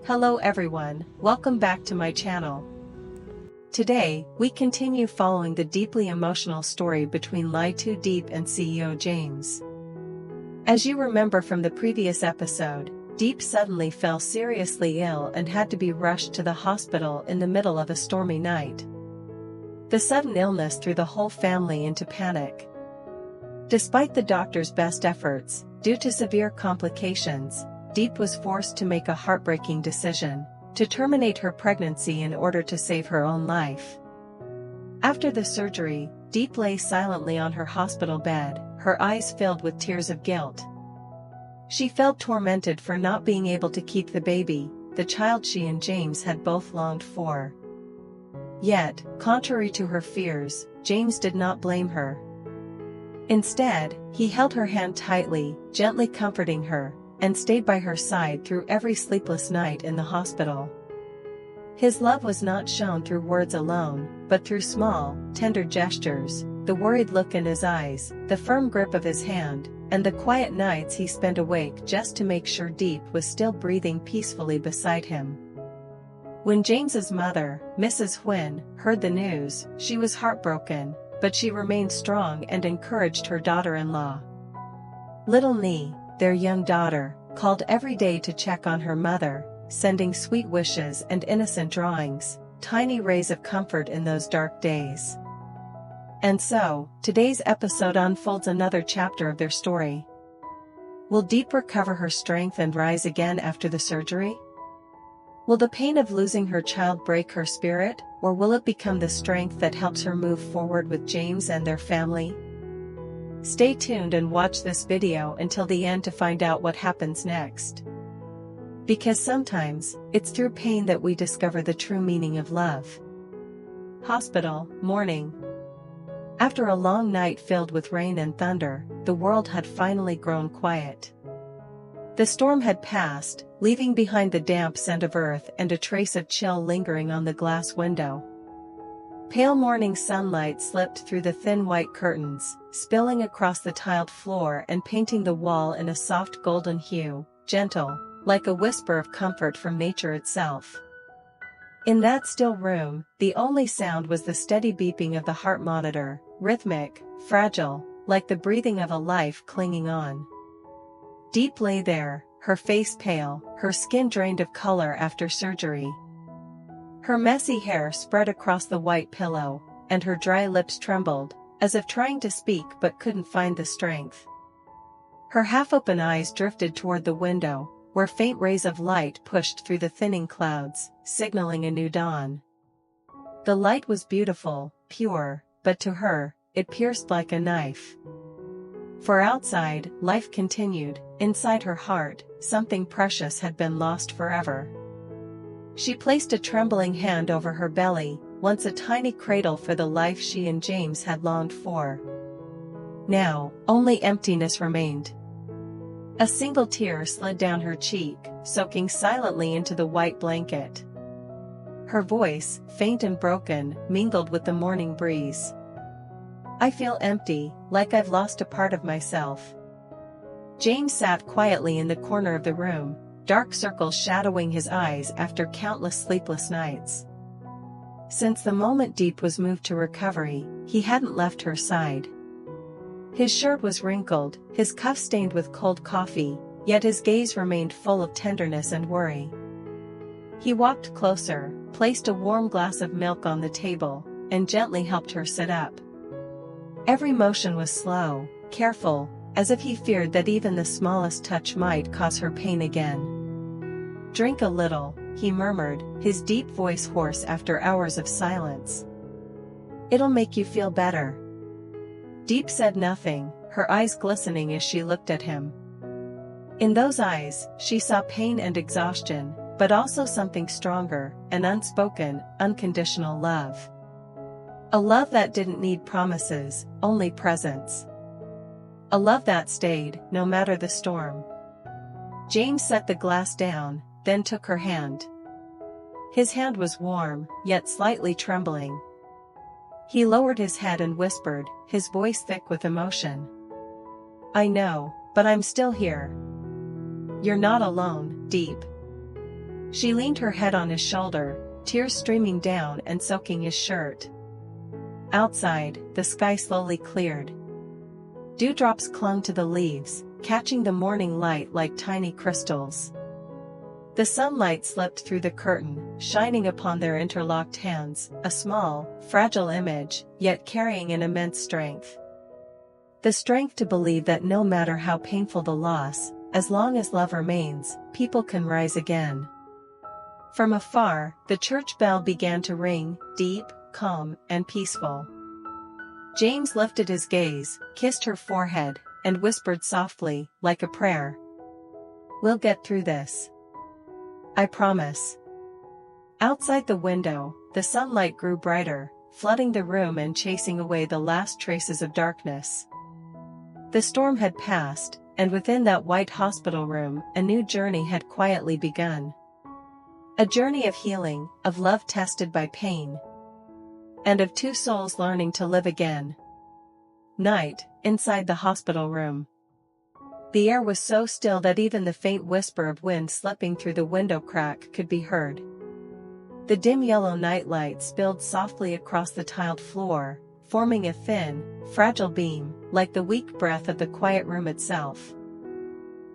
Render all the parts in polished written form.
Hello everyone, welcome back to my channel. Today, we continue following the deeply emotional story between LyTuDiep and CEO James. As you remember from the previous episode, Diep suddenly fell seriously ill and had to be rushed to the hospital in the middle of a stormy night. The sudden illness threw the whole family into panic. Despite the doctor's best efforts, due to severe complications, Diep was forced to make a heartbreaking decision to terminate her pregnancy in order to save her own life. After the surgery, Diep lay silently on her hospital bed, her eyes filled with tears of guilt. She felt tormented for not being able to keep the baby, the child she and James had both longed for. Yet, contrary to her fears, James did not blame her. Instead, he held her hand tightly, gently comforting her, and stayed by her side through every sleepless night in the hospital. His love was not shown through words alone, but through small, tender gestures, the worried look in his eyes, the firm grip of his hand, and the quiet nights he spent awake just to make sure Diep was still breathing peacefully beside him. When James's mother, Mrs. Huynh, heard the news, she was heartbroken, but she remained strong and encouraged her daughter-in-law. Little Nee, their young daughter, called every day to check on her mother, sending sweet wishes and innocent drawings, tiny rays of comfort in those dark days. And so, today's episode unfolds another chapter of their story. Will Diep recover her strength and rise again after the surgery? Will the pain of losing her child break her spirit, or will it become the strength that helps her move forward with James and their family? Stay tuned and watch this video until the end to find out what happens next. Because sometimes, it's through pain that we discover the true meaning of love. Hospital, morning. After a long night filled with rain and thunder, the world had finally grown quiet. The storm had passed, leaving behind the damp scent of earth and a trace of chill lingering on the glass window. Pale morning sunlight slipped through the thin white curtains, spilling across the tiled floor and painting the wall in a soft golden hue, gentle, like a whisper of comfort from nature itself. In that still room, the only sound was the steady beeping of the heart monitor, rhythmic, fragile, like the breathing of a life clinging on. Diep lay there, her face pale, her skin drained of color after surgery. Her messy hair spread across the white pillow, and her dry lips trembled, as if trying to speak but couldn't find the strength. Her half-open eyes drifted toward the window, where faint rays of light pushed through the thinning clouds, signaling a new dawn. The light was beautiful, pure, but to her, it pierced like a knife. For outside, life continued. Inside her heart, something precious had been lost forever. She placed a trembling hand over her belly, once a tiny cradle for the life she and James had longed for. Now, only emptiness remained. A single tear slid down her cheek, soaking silently into the white blanket. Her voice, faint and broken, mingled with the morning breeze. I feel empty, like I've lost a part of myself. James sat quietly in the corner of the room, dark circles shadowing his eyes after countless sleepless nights. Since the moment Diep was moved to recovery, he hadn't left her side. His shirt was wrinkled, his cuff stained with cold coffee, yet his gaze remained full of tenderness and worry. He walked closer, placed a warm glass of milk on the table, and gently helped her sit up. Every motion was slow, careful, as if he feared that even the smallest touch might cause her pain again. Drink a little, he murmured, his deep voice hoarse after hours of silence. It'll make you feel better. Diep said nothing, her eyes glistening as she looked at him. In those eyes, she saw pain and exhaustion, but also something stronger, an unspoken, unconditional love. A love that didn't need promises, only presence. A love that stayed, no matter the storm. James set the glass down, then took her hand. His hand was warm, yet slightly trembling. He lowered his head and whispered, his voice thick with emotion. I know, but I'm still here. You're not alone, Diep. She leaned her head on his shoulder, tears streaming down and soaking his shirt. Outside, the sky slowly cleared. Dewdrops clung to the leaves, catching the morning light like tiny crystals. The sunlight slipped through the curtain, shining upon their interlocked hands, a small, fragile image, yet carrying an immense strength. The strength to believe that no matter how painful the loss, as long as love remains, people can rise again. From afar, the church bell began to ring, deep, calm, and peaceful. James lifted his gaze, kissed her forehead, and whispered softly, like a prayer. "We'll get through this. I promise." Outside the window, the sunlight grew brighter, flooding the room and chasing away the last traces of darkness. The storm had passed, and within that white hospital room, a new journey had quietly begun. A journey of healing, of love tested by pain, and of two souls learning to live again. Night, inside the hospital room. The air was so still that even the faint whisper of wind slipping through the window crack could be heard. The dim yellow nightlight spilled softly across the tiled floor, forming a thin, fragile beam, like the weak breath of the quiet room itself.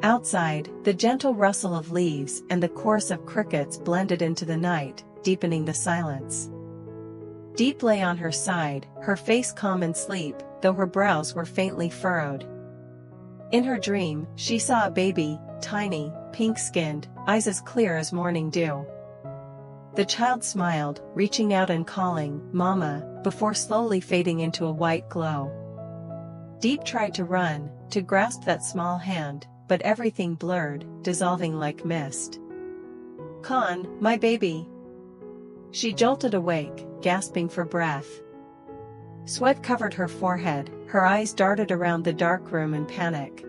Outside, the gentle rustle of leaves and the chorus of crickets blended into the night, deepening the silence. Diep lay on her side, her face calm in sleep, though her brows were faintly furrowed. In her dream, she saw a baby, tiny, pink-skinned, eyes as clear as morning dew. The child smiled, reaching out and calling, "Mama," before slowly fading into a white glow. Diep tried to run, to grasp that small hand, but everything blurred, dissolving like mist. "Con, my baby!" She jolted awake, gasping for breath. Sweat covered her forehead, her eyes darted around the dark room in panic.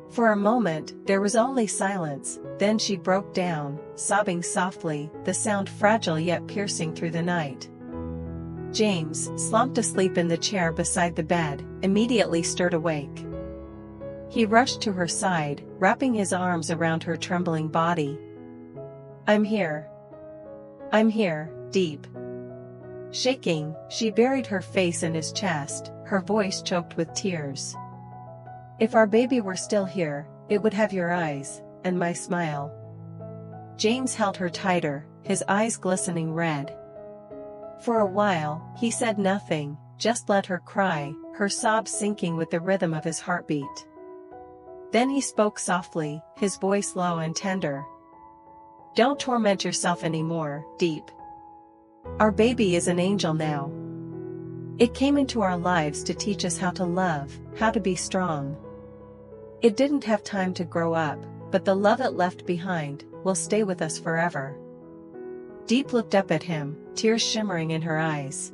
For a moment, there was only silence, then she broke down, sobbing softly, the sound fragile yet piercing through the night. James, slumped asleep in the chair beside the bed, immediately stirred awake. He rushed to her side, wrapping his arms around her trembling body. "I'm here. I'm here, Diep." Shaking, she buried her face in his chest, her voice choked with tears. "If our baby were still here, it would have your eyes, and my smile." James held her tighter, his eyes glistening red. For a while, he said nothing, just let her cry, her sobs sinking with the rhythm of his heartbeat. Then he spoke softly, his voice low and tender. "Don't torment yourself anymore, Diep. Our baby is an angel now. It came into our lives to teach us how to love, how to be strong. It didn't have time to grow up, but the love it left behind will stay with us forever." Diep looked up at him, tears shimmering in her eyes.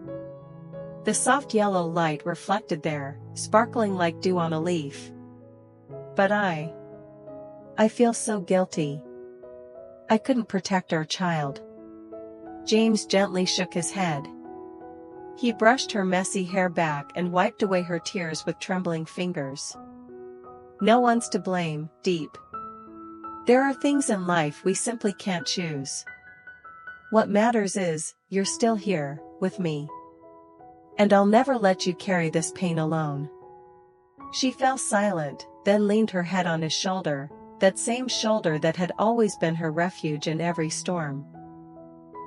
The soft yellow light reflected there, sparkling like dew on a leaf. "But I feel so guilty. I couldn't protect our child." James gently shook his head. He brushed her messy hair back and wiped away her tears with trembling fingers. "No one's to blame, Diep. There are things in life we simply can't choose. What matters is, you're still here, with me. And I'll never let you carry this pain alone." She fell silent, then leaned her head on his shoulder, that same shoulder that had always been her refuge in every storm.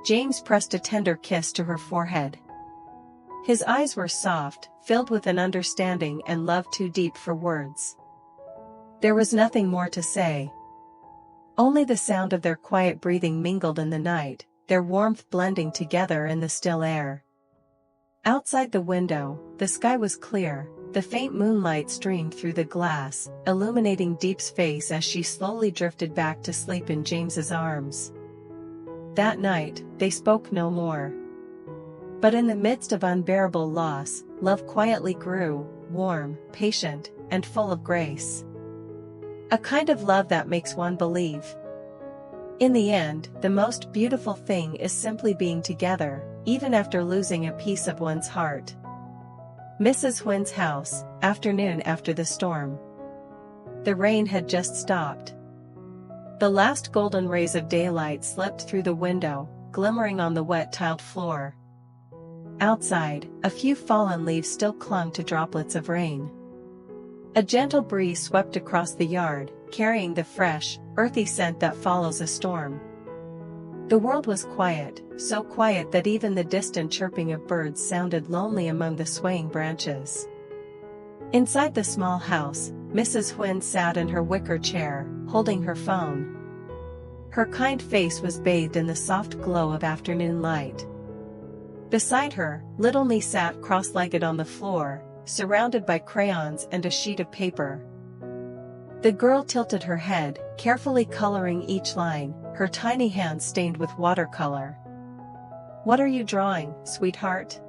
James pressed a tender kiss to her forehead. His eyes were soft, filled with an understanding and love too deep for words. There was nothing more to say. Only the sound of their quiet breathing mingled in the night, their warmth blending together in the still air. Outside the window, the sky was clear, the faint moonlight streamed through the glass, illuminating Diep's face as she slowly drifted back to sleep in James's arms. That night, they spoke no more. But in the midst of unbearable loss, love quietly grew, warm, patient, and full of grace. A kind of love that makes one believe. In the end, the most beautiful thing is simply being together, even after losing a piece of one's heart. Mrs. Huyn's house, afternoon after the storm. The rain had just stopped. The last golden rays of daylight slipped through the window, glimmering on the wet tiled floor. Outside, a few fallen leaves still clung to droplets of rain. A gentle breeze swept across the yard, carrying the fresh, earthy scent that follows a storm. The world was quiet, so quiet that even the distant chirping of birds sounded lonely among the swaying branches. Inside the small house, Mrs. Huyn sat in her wicker chair, holding her phone. Her kind face was bathed in the soft glow of afternoon light. Beside her, little me sat cross-legged on the floor, surrounded by crayons and a sheet of paper. The girl tilted her head, carefully coloring each line, her tiny hands stained with watercolor. "What are you drawing, sweetheart?"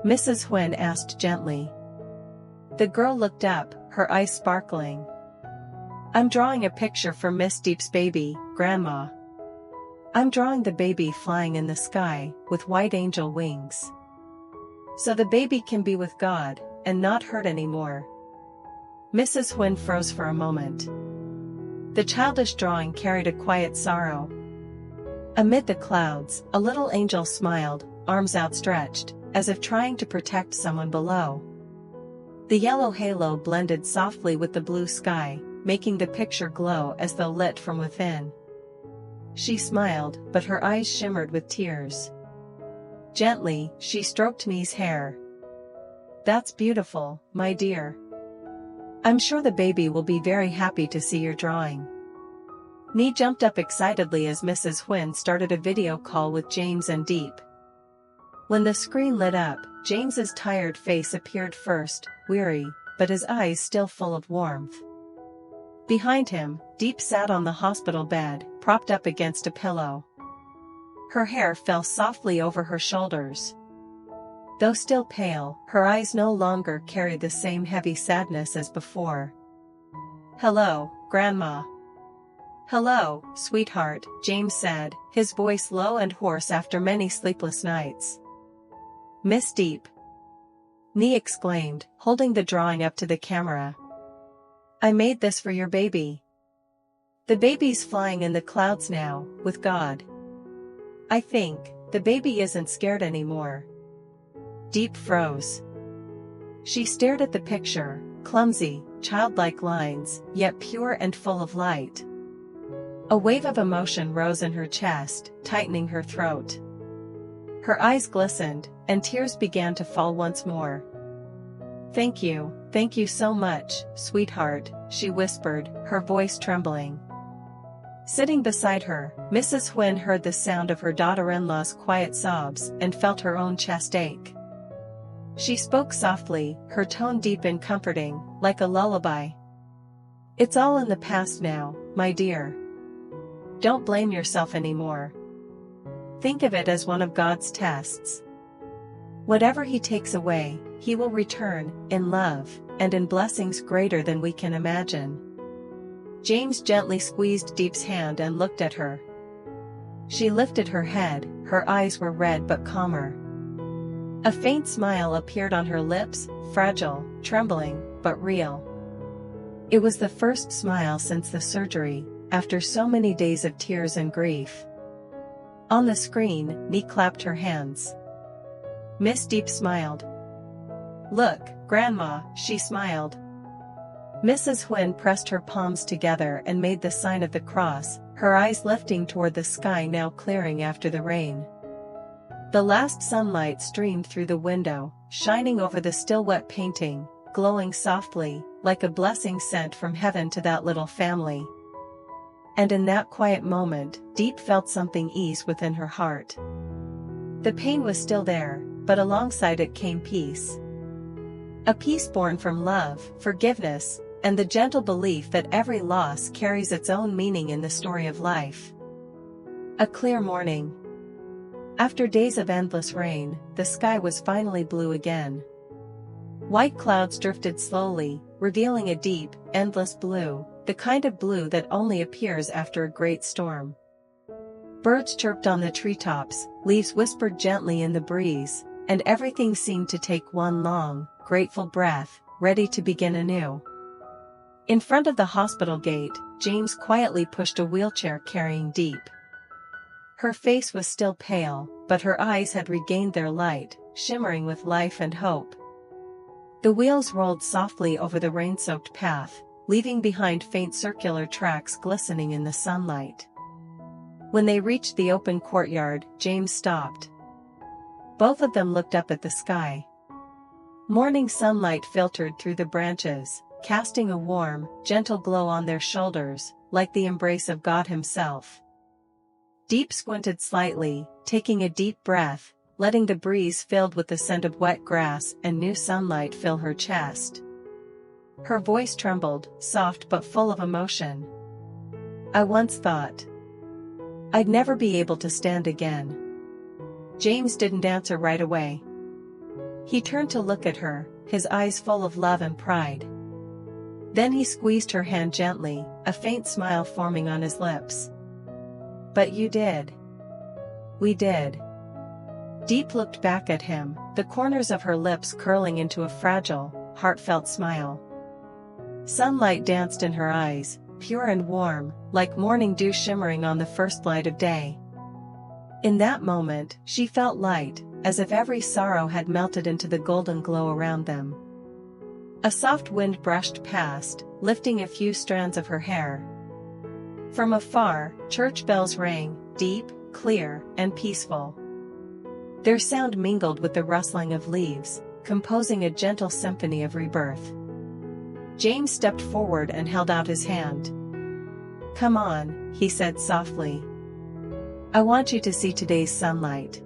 Mrs. Huyn asked gently. The girl looked up, her eyes sparkling. "I'm drawing a picture for Miss Diep's baby, Grandma. I'm drawing the baby flying in the sky, with white angel wings. So the baby can be with God, and not hurt anymore." Mrs. Huyn froze for a moment. The childish drawing carried a quiet sorrow. Amid the clouds, a little angel smiled, arms outstretched, as if trying to protect someone below. The yellow halo blended softly with the blue sky, making the picture glow as though lit from within. She smiled, but her eyes shimmered with tears. Gently, she stroked Me's hair. "That's beautiful, my dear. I'm sure the baby will be very happy to see your drawing." Me jumped up excitedly as Mrs. Huyn started a video call with James and Diep. When the screen lit up, James's tired face appeared first, weary, but his eyes still full of warmth. Behind him, Diep sat on the hospital bed, propped up against a pillow. Her hair fell softly over her shoulders. Though still pale, her eyes no longer carried the same heavy sadness as before. "Hello, Grandma." "Hello, sweetheart," James said, his voice low and hoarse after many sleepless nights. "Miss Diep," Nee exclaimed, holding the drawing up to the camera. "I made this for your baby. The baby's flying in the clouds now, with God. I think the baby isn't scared anymore." Diep froze. She stared at the picture, clumsy, childlike lines, yet pure and full of light. A wave of emotion rose in her chest, tightening her throat. Her eyes glistened, and tears began to fall once more. Thank you so much, sweetheart," she whispered, her voice trembling. Sitting beside her, Mrs. Huyn heard the sound of her daughter-in-law's quiet sobs and felt her own chest ache. She spoke softly, her tone deep and comforting, like a lullaby. "It's all in the past now, my dear. Don't blame yourself anymore. Think of it as one of God's tests. Whatever He takes away, He will return, in love, and in blessings greater than we can imagine." James gently squeezed Diep's hand and looked at her. She lifted her head, her eyes were red but calmer. A faint smile appeared on her lips, fragile, trembling, but real. It was the first smile since the surgery, after so many days of tears and grief. On the screen, Nee clapped her hands. Miss Diep smiled. "Look, Grandma," she smiled. Mrs. Huyn pressed her palms together and made the sign of the cross, her eyes lifting toward the sky now clearing after the rain. The last sunlight streamed through the window, shining over the still wet painting, glowing softly, like a blessing sent from heaven to that little family. And in that quiet moment, Diep felt something ease within her heart. The pain was still there, but alongside it came peace. A peace born from love, forgiveness, and the gentle belief that every loss carries its own meaning in the story of life. A clear morning. After days of endless rain, the sky was finally blue again. White clouds drifted slowly, revealing a deep, endless blue, the kind of blue that only appears after a great storm. Birds chirped on the treetops, leaves whispered gently in the breeze, and everything seemed to take one long, grateful breath, ready to begin anew. In front of the hospital gate, James quietly pushed a wheelchair carrying Diep. Her face was still pale, but her eyes had regained their light, shimmering with life and hope. The wheels rolled softly over the rain-soaked path, leaving behind faint circular tracks glistening in the sunlight. When they reached the open courtyard, James stopped. Both of them looked up at the sky. Morning sunlight filtered through the branches, casting a warm, gentle glow on their shoulders, like the embrace of God himself. Diep squinted slightly, taking a deep breath, letting the breeze filled with the scent of wet grass and new sunlight fill her chest. Her voice trembled, soft but full of emotion. "I once thought I'd never be able to stand again." James didn't answer right away. He turned to look at her, his eyes full of love and pride. Then he squeezed her hand gently, a faint smile forming on his lips. "But you did. We did." Diep looked back at him, the corners of her lips curling into a fragile, heartfelt smile. Sunlight danced in her eyes, pure and warm, like morning dew shimmering on the first light of day. In that moment, she felt light, as if every sorrow had melted into the golden glow around them. A soft wind brushed past, lifting a few strands of her hair. From afar, church bells rang, deep, clear, and peaceful. Their sound mingled with the rustling of leaves, composing a gentle symphony of rebirth. James stepped forward and held out his hand. "Come on," he said softly. "I want you to see today's sunlight."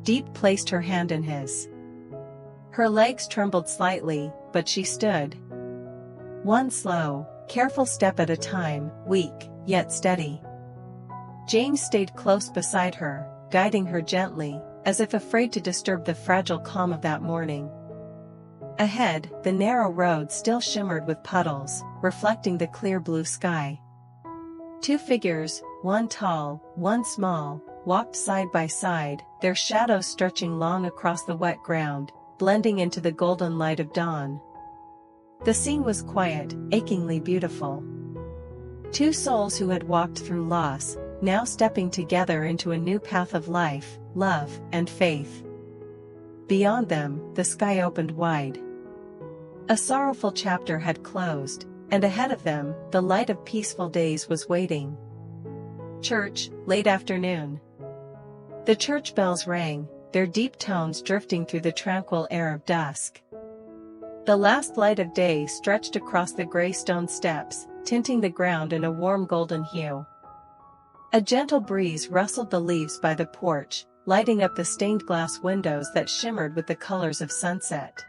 Diep placed her hand in his. Her legs trembled slightly, but she stood. One slow, careful step at a time, weak, yet steady. James stayed close beside her, guiding her gently, as if afraid to disturb the fragile calm of that morning. Ahead, the narrow road still shimmered with puddles, reflecting the clear blue sky. Two figures, one tall, one small, walked side by side, their shadows stretching long across the wet ground, blending into the golden light of dawn. The scene was quiet, achingly beautiful. Two souls who had walked through loss, now stepping together into a new path of life, love, and faith. Beyond them, the sky opened wide. A sorrowful chapter had closed, and ahead of them, the light of peaceful days was waiting. Church, late afternoon. The church bells rang, their deep tones drifting through the tranquil air of dusk. The last light of day stretched across the gray stone steps, tinting the ground in a warm golden hue. A gentle breeze rustled the leaves by the porch, lighting up the stained glass windows that shimmered with the colors of sunset.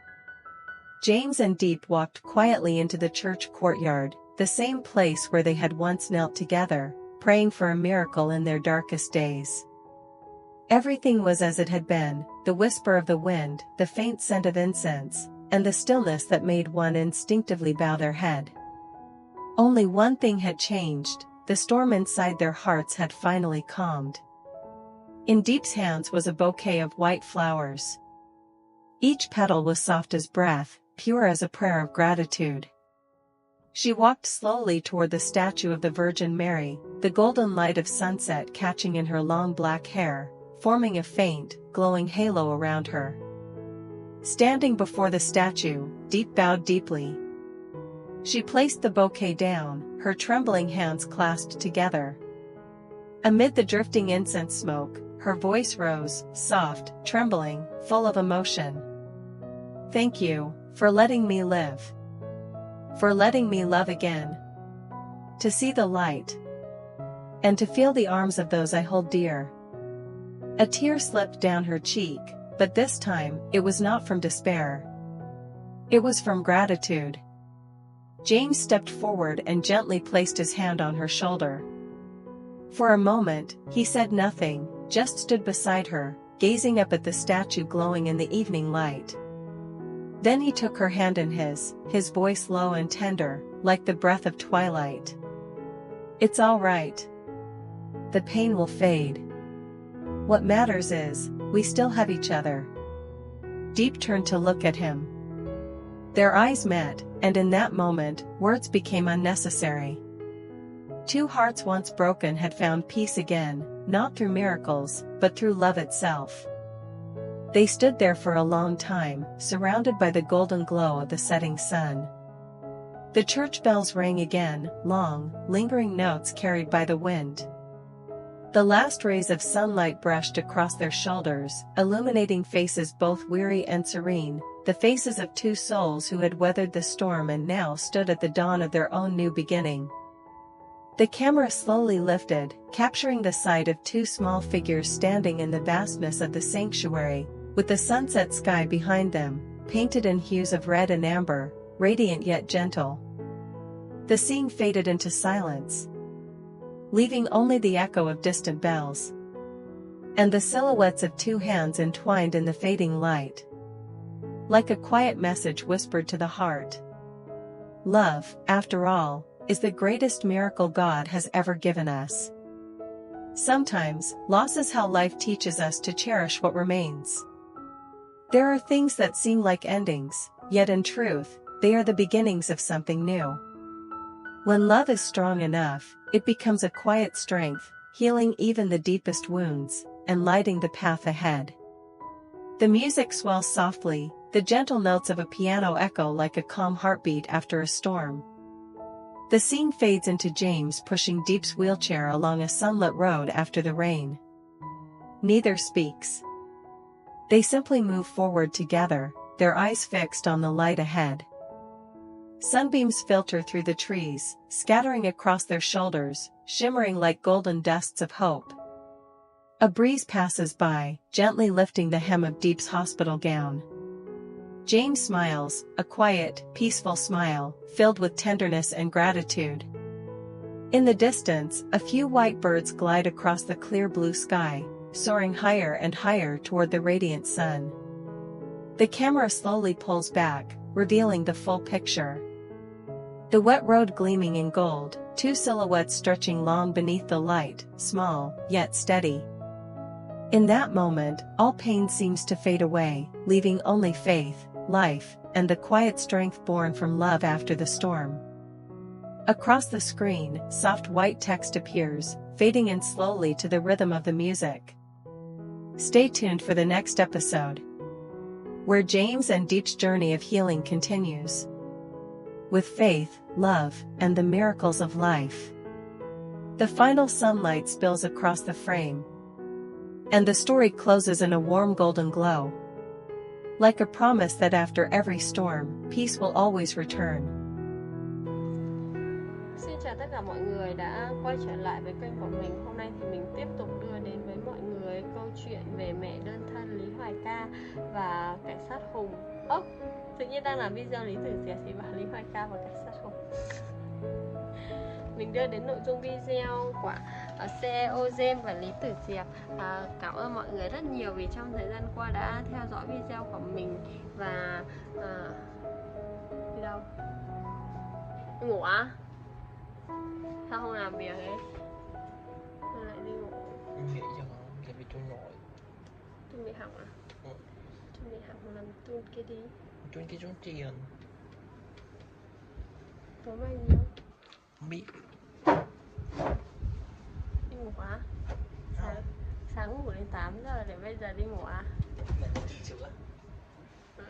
James and Diep walked quietly into the church courtyard, the same place where they had once knelt together, praying for a miracle in their darkest days. Everything was as it had been, the whisper of the wind, the faint scent of incense, and the stillness that made one instinctively bow their head. Only one thing had changed, the storm inside their hearts had finally calmed. In Diep's hands was a bouquet of white flowers. Each petal was soft as breath, pure as a prayer of gratitude. She walked slowly toward the statue of the Virgin Mary, the golden light of sunset catching in her long black hair, forming a faint, glowing halo around her. Standing before the statue, Diep bowed deeply. She placed the bouquet down, her trembling hands clasped together. Amid the drifting incense smoke, her voice rose, soft, trembling, full of emotion. "Thank you, for letting me live. For letting me love again. To see the light. And to feel the arms of those I hold dear." A tear slipped down her cheek, but this time, it was not from despair. It was from gratitude. James stepped forward and gently placed his hand on her shoulder. For a moment, he said nothing, just stood beside her, gazing up at the statue glowing in the evening light. Then he took her hand in his voice low and tender, like the breath of twilight. "It's all right. The pain will fade. What matters is, we still have each other." Diep turned to look at him. Their eyes met, and in that moment, words became unnecessary. Two hearts once broken had found peace again, not through miracles, but through love itself. They stood there for a long time, surrounded by the golden glow of the setting sun. The church bells rang again, long, lingering notes carried by the wind. The last rays of sunlight brushed across their shoulders, illuminating faces both weary and serene, the faces of two souls who had weathered the storm and now stood at the dawn of their own new beginning. The camera slowly lifted, capturing the sight of two small figures standing in the vastness of the sanctuary, with the sunset sky behind them, painted in hues of red and amber, radiant yet gentle. The scene faded into silence, leaving only the echo of distant bells and the silhouettes of two hands entwined in the fading light. Like a quiet message whispered to the heart. Love, after all, is the greatest miracle God has ever given us. Sometimes, loss is how life teaches us to cherish what remains. There are things that seem like endings, yet in truth, they are the beginnings of something new. When love is strong enough, it becomes a quiet strength, healing even the deepest wounds, and lighting the path ahead. The music swells softly, the gentle notes of a piano echo like a calm heartbeat after a storm. The scene fades into James pushing Diep's wheelchair along a sunlit road after the rain. Neither speaks. They simply move forward together, their eyes fixed on the light ahead. Sunbeams filter through the trees, scattering across their shoulders, shimmering like golden dusts of hope. A breeze passes by, gently lifting the hem of Diep's hospital gown. James smiles, a quiet, peaceful smile, filled with tenderness and gratitude. In the distance, a few white birds glide across the clear blue sky, soaring higher and higher toward the radiant sun. The camera slowly pulls back, revealing the full picture. The wet road gleaming in gold, two silhouettes stretching long beneath the light, small, yet steady. In that moment, all pain seems to fade away, leaving only faith, life, and the quiet strength born from love after the storm. Across the screen, soft white text appears, fading in slowly to the rhythm of the music. Stay tuned for the next episode, where James and Diep's journey of healing continues. With faith, love, and the miracles of life. The final sunlight spills across the frame, and the story closes in a warm golden glow. Like a promise that after every storm, peace will always return. Xin chào tất cả mọi người đã quay trở lại với kênh của mình. Hôm nay thì mình tiếp tục đưa đến với mọi người câu chuyện về mẹ đơn thân Lý Hoài Ca và cảnh sát Hùng. Tự nhiên đang làm video Lý Tử Diệp thì bảo Lý Hoài Ca và cảnh sát Hùng. Mình đưa đến nội dung video của CEO James và Lý Tử Diệp. Cảm ơn mọi người rất nhiều vì trong thời gian qua đã theo dõi video của mình. Và đi đâu? Đi ngủ á? Sao không làm việc ấy? Sao lại đi ngủ? Nghỉ cho nó, để bị trốn nổi. Tôi bị học à? Ừ. Tôi bị học làm tuôn kia đi. Trốn kia trốn tiền. Tối mai gì không? Không biết. Đi ngủ á? Sáng ngủ đến 8 giờ để bây giờ đi ngủ à? Để nó chỉnh sửa. Ừ.